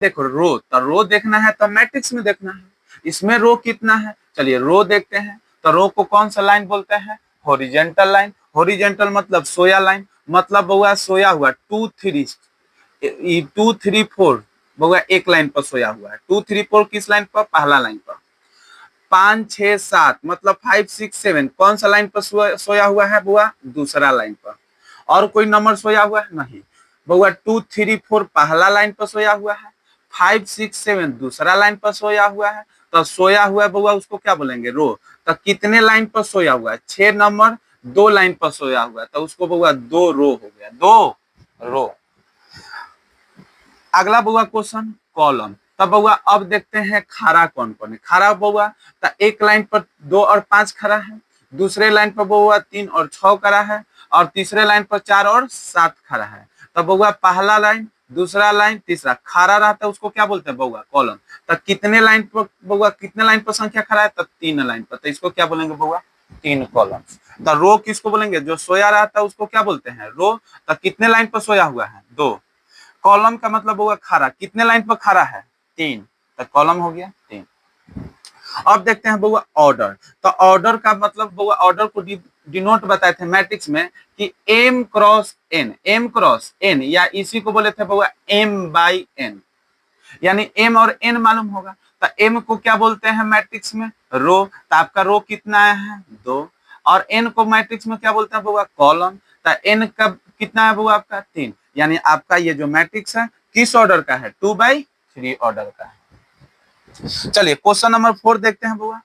देखो रो, तो रो देखना है तो मैट्रिक्स में देखना है, इसमें रो कितना है, चलिए रो देखते हैं। तो रो को कौन सा लाइन बोलते हैं, हॉरिजेंटल लाइन। हॉरिजेंटल मतलब सोया लाइन, मतलब हुआ सोया हुआ 2 3 4 बउआ एक लाइन पर सोया हुआ है। 2 3 4 किस लाइन पर, पहला लाइन पर। 5 6 7 मतलब 5 6 7 कौन सा लाइन पर सोया हुआ है बुआ, दूसरा लाइन पर। और कोई नंबर सोया हुआ है नहीं बउआ। 2 3 4 पहला लाइन पर सोया हुआ है, 5 6 7 दूसरा लाइन पर सोया हुआ है। तो सोया हुआ है बउआ, उसको क्या बोलेंगे, रो। तो कितने लाइन पर सोया हुआ है, 6 नंबर 2 लाइन पर सोया हुआ है, तो उसको बउआ 2 रो हो गया, 2 रो। अगला बउआ क्वेश्चन कॉलम। तब बउआ अब देखते हैं खड़ा कौन कौन है। खड़ा बउआ तो एक लाइन पर 2 और 5 खड़ा है, दूसरे लाइन पर बउआ 3 और 6 खड़ा है, और तीसरे लाइन पर 4 और 7 खड़ा है। तब बउआ पहला लाइन, दूसरा लाइन, तीसरा खड़ा रहता है, उसको क्या बोलते हैं बउआ, कॉलम। तो कितने लाइन पर बउआ, कितने लाइन पर संख्या खड़ा है, तो 3 लाइन पर, तो इसको क्या बोलेंगे बउआ, 3 कॉलम। तो रो किसको बोलेंगे, जो सोया रहता है उसको क्या बोलते हैं, रो। तो कितने लाइन पर सोया हुआ है, 2। कॉलम का मतलब होगा खड़ा, कितने लाइन पर खड़ा है, 3, तो कॉलम हो गया 3। अब देखते हैं बउआ ऑर्डर। तो ऑर्डर का मतलब बउआ, ऑर्डर को डिनोट बताए थे मैट्रिक्स में कि m cross n, m cross n, या इसी को बोले थे बउआ m बाई n, यानी m और n मालूम होगा। तो m को क्या बोलते हैं मैट्रिक्स में, रो। तो आपका रो कितना है, 2। और n को मैट्रिक्स में क्या बोलते हैं बउआ, कॉलम। तो n का कितना है बउआ, आपका 3। यानी आपका ये जो मैट्रिक्स है किस ऑर्डर का है, 2/3 ऑर्डर का है। चलिए क्वेश्चन नंबर 4 देखते हैं बउआ।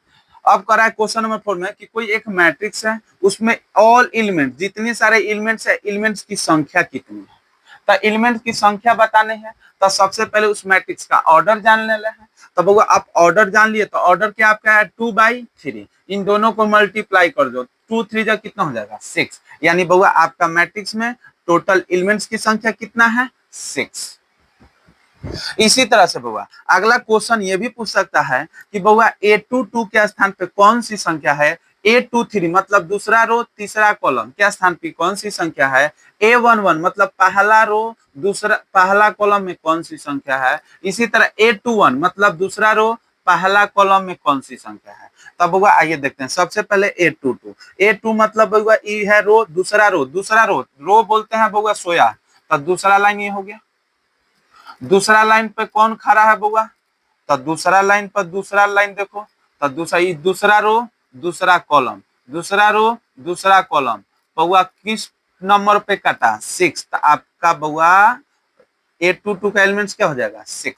अब करा है क्वेश्चन नंबर 4 में कि कोई एक मैट्रिक्स है, उसमें ऑल एलिमेंट, जितने सारे एलिमेंट्स है, एलिमेंट्स की संख्या कितनी है। तो एलिमेंट की संख्या बताने हैं, तो सबसे पहले उस मैट्रिक्स का ऑर्डर जान लेना है। तो बउआ आप ऑर्डर जान लिए, तो ऑर्डर क्या आपका है, 2/3। इन दोनों को मल्टीप्लाई कर दो, 2 3 जा कितना हो जाएगा, 6। यानी बउआ आपका मैट्रिक्स में टोटल एलिमेंट्स की संख्या कितना है, 6। इसी तरह से बउआ अगला क्वेश्चन ये भी पूछ सकता है कि बउआ A22 के स्थान पे कौन सी संख्या है, A23 मतलब दूसरा रो तीसरा कॉलम के स्थान पे कौन सी संख्या है, A11 मतलब पहला रो दूसरा पहला कॉलम में कौन सी संख्या है। इसी तरह A21 मतलब दूसरा रो पहला कॉलम में कौन सी संख्या है। तब बउआ आइए देखते हैं। सबसे पहले A22 मतलब बउआ ई है रो, दूसरा रो बोलते हैं बउआ सोया। तो दूसरा लाइन ये हो गया। दूसरा लाइन पे कौन खड़ा है बउआ, तो दूसरा लाइन पर दूसरा लाइन देखो, तो दूसरा रो दूसरा कॉलम, दूसरा रो दूसरा कॉलम। बउआ किस नंबर पे कटा, 6। तो आपका बउआ A22 का एलिमेंट्स क्या हो जाएगा, 6।